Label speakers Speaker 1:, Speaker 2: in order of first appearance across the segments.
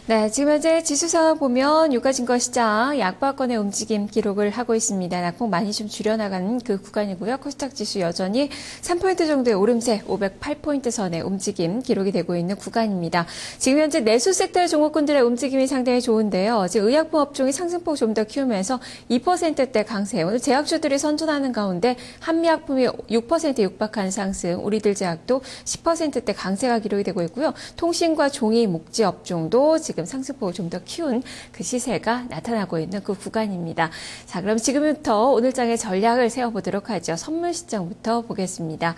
Speaker 1: 네, 지금 현재 지수 상황 보면 유가증권시장 약보합권의 움직임 기록을 하고 있습니다. 낙폭 많이 좀 줄여나가는 그 구간이고요. 코스닥 지수 여전히 3포인트 정도의 오름세 508포인트 선의 움직임 기록이 되고 있는 구간입니다. 지금 현재 내수 섹터 종목군들의 움직임이 상당히 좋은데요. 지금 의약품 업종이 상승폭 좀 더 키우면서 2%대 강세. 오늘 제약주들이 선전하는 가운데 한미약품이 6% 육박한 상승, 우리들 제약도 10%대 강세가 기록이 되고 있고요. 통신과 종이, 목재 업종도 지금 상승폭을 좀 더 키운 그 시세가 나타나고 있는 그 구간입니다. 자, 그럼 지금부터 오늘 장의 전략을 세워보도록 하죠. 선물 시장부터 보겠습니다.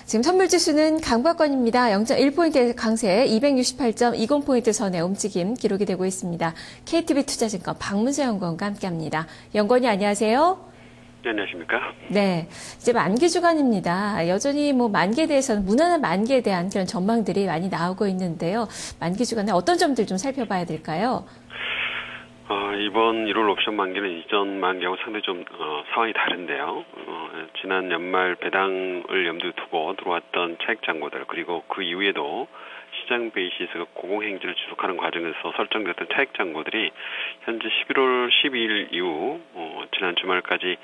Speaker 1: 지금 선물지수는 강박권입니다. 0.1포인트 강세 268.20포인트 선의 움직임 기록이 되고 있습니다. KTB투자증권 박문세 연구원과 함께합니다. 연구원이 안녕하세요.
Speaker 2: 네, 안녕하십니까?
Speaker 1: 네, 이제 만기 주간입니다. 여전히 뭐 만기에 대해서는 무난한 만기에 대한 그런 전망들이 많이 나오고 있는데요. 만기 주간에 어떤 점들 좀 살펴봐야 될까요?
Speaker 2: 이번 1월 옵션 만기는 이전 만기하고 상당히 좀 상황이 다른데요. 지난 연말 배당을 염두에 두고 들어왔던 차익 잔고들, 그리고 그 이후에도 시장 베이시스가 고공행진을 지속하는 과정에서 설정됐던 차익 잔고들이 현재 11월 12일 이후 지난 주말까지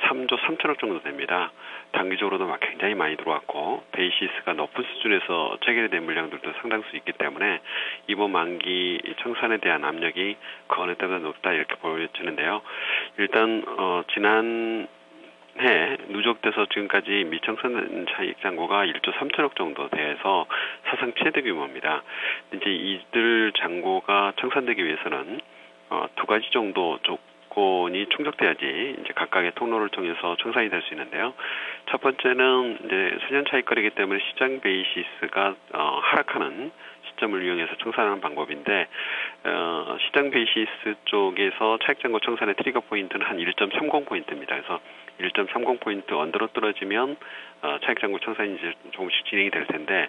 Speaker 2: 3조 3천억 정도 됩니다. 단기적으로도 굉장히 많이 들어왔고 베이시스가 높은 수준에서 체결이 된 물량들도 상당수 있기 때문에 이번 만기 청산에 대한 압력이 그 어느 때보다 높다 이렇게 보여지는데요. 일단 지난 해 누적돼서 지금까지 미청산 차익 잔고가 1조 3천억 정도 돼서 사상 최대 규모입니다. 이제 이들 잔고가 청산되기 위해서는 두 가지 정도 조건이 충족돼야지 이제 각각의 통로를 통해서 청산이 될 수 있는데요. 첫 번째는 이제 소년 차익거래이기 때문에 시장 베이시스가 하락하는 시점을 이용해서 청산하는 방법인데 시장 베이시스 쪽에서 차익 잔고 청산의 트리거 포인트는 한 1.30포인트입니다. 그래서 1.30포인트 언더로 떨어지면 차익 잔고 청산이 이제 조금씩 진행이 될 텐데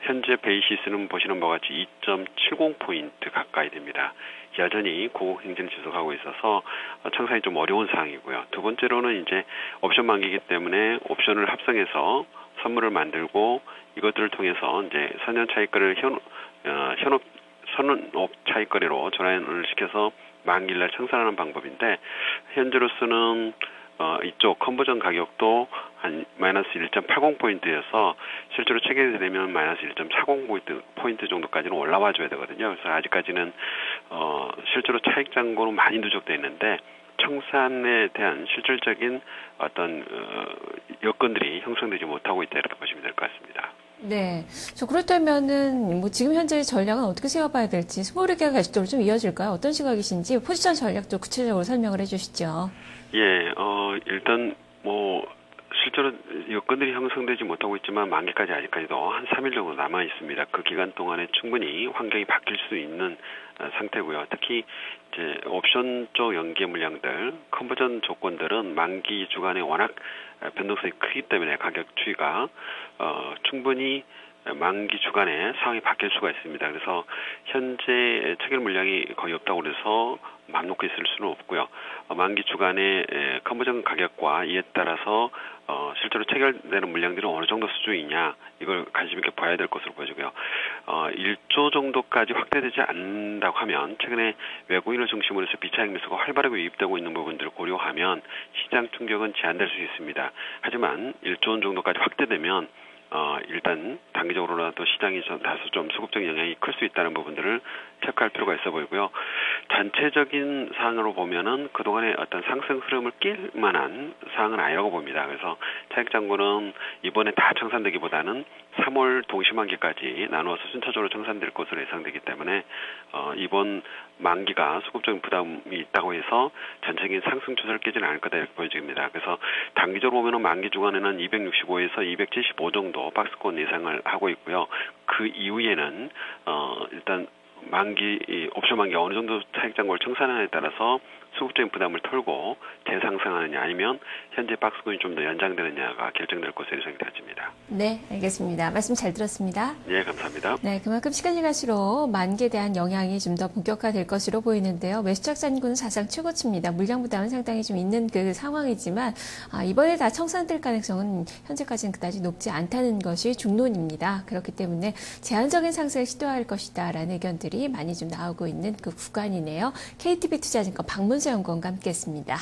Speaker 2: 현재 베이시스는 보시는 바와 같이 2.70포인트 가까이 됩니다. 여전히 고행진을 지속하고 있어서 청산이 좀 어려운 상황이고요. 두 번째로는 이제 옵션 만기이기 때문에 옵션을 합성해서 선물을 만들고 이것들을 통해서 이제 선년 차익거래를 선업 차익거래로 전환을 시켜서 만기일날 청산하는 방법인데 현재로서는 이쪽 컨버전 가격도 한 마이너스 1.80포인트여서 실제로 체결이 되면 마이너스 1.40포인트 정도까지는 올라와 줘야 되거든요. 그래서 아직까지는 실제로 차익 잔고는 많이 누적되어 있는데 청산에 대한 실질적인 어떤 여건들이 형성되지 못하고 있다 이렇게 보시면 될 것 같습니다.
Speaker 1: 네. 그렇다면은, 뭐, 지금 현재 전략은 어떻게 세워봐야 될지, 스몰리기가 계속적으로 좀 이어질까요? 어떤 시각이신지, 포지션 전략도 구체적으로 설명을 해주시죠.
Speaker 2: 예, 일단, 실제로 여건들이 형성되지 못하고 있지만 만기까지 아직까지도 한 3일 정도 남아 있습니다. 그 기간 동안에 충분히 환경이 바뀔 수 있는 상태고요. 특히 이제 옵션 쪽 연계 물량들, 컨버전 조건들은 만기 주간에 워낙 변동성이 크기 때문에 가격 추이가 충분히 만기 주간에 상황이 바뀔 수가 있습니다. 그래서 현재 체결 물량이 거의 없다고 그래서 맘 놓고 있을 수는 없고요. 만기 주간의 컨버전 가격과 이에 따라서 실제로 체결되는 물량들은 어느 정도 수준이냐 이걸 관심 있게 봐야 될 것으로 보여지고요. 1조 정도까지 확대되지 않는다고 하면 최근에 외국인을 중심으로 해서 비차익 매수가 활발하게 유입되고 있는 부분들을 고려하면 시장 충격은 제한될 수 있습니다. 하지만 1조 원 정도까지 확대되면 일단 단기적으로라도 시장이 다소 좀 수급적인 영향이 클 수 있다는 부분들을 체크할 필요가 있어 보이고요. 전체적인 사항으로 보면은 그동안의 어떤 상승 흐름을 낄 만한 사항은 아니라고 봅니다. 그래서 차익 잔고는 이번에 다 청산되기보다는 3월 동시만기까지 나누어서 순차적으로 청산될 것으로 예상되기 때문에 이번 만기가 수급적인 부담이 있다고 해서 전체적인 상승 추세를 깨지는 않을 거다 이렇게 보여집니다. 그래서 단기적으로 보면은 만기 주간에는 265에서 275 정도 박스권 예상을 하고 있고요. 그 이후에는 일단 옵션 만기 어느 정도 차익 잔고를 청산하느냐에 따라서 소극적인 부담을 털고 재상승하느냐 아니면 현재 박스권이 좀 더 연장되느냐가 결정될 것으로 예상이 되어집니다.
Speaker 1: 네, 알겠습니다. 말씀 잘 들었습니다.
Speaker 2: 네, 감사합니다.
Speaker 1: 네, 그만큼 시간이 갈수록 만기에 대한 영향이 좀 더 본격화될 것으로 보이는데요. 매수작자님은 사상 최고치입니다. 물량 부담은 상당히 좀 있는 그 상황이지만 이번에 다 청산될 가능성은 현재까지는 그다지 높지 않다는 것이 중론입니다. 그렇기 때문에 제한적인 상승을 시도할 것이다라는 의견들이 많이 좀 나오고 있는 그 구간이네요. KTB 투자증권 박문서 연구원과 함께했습니다.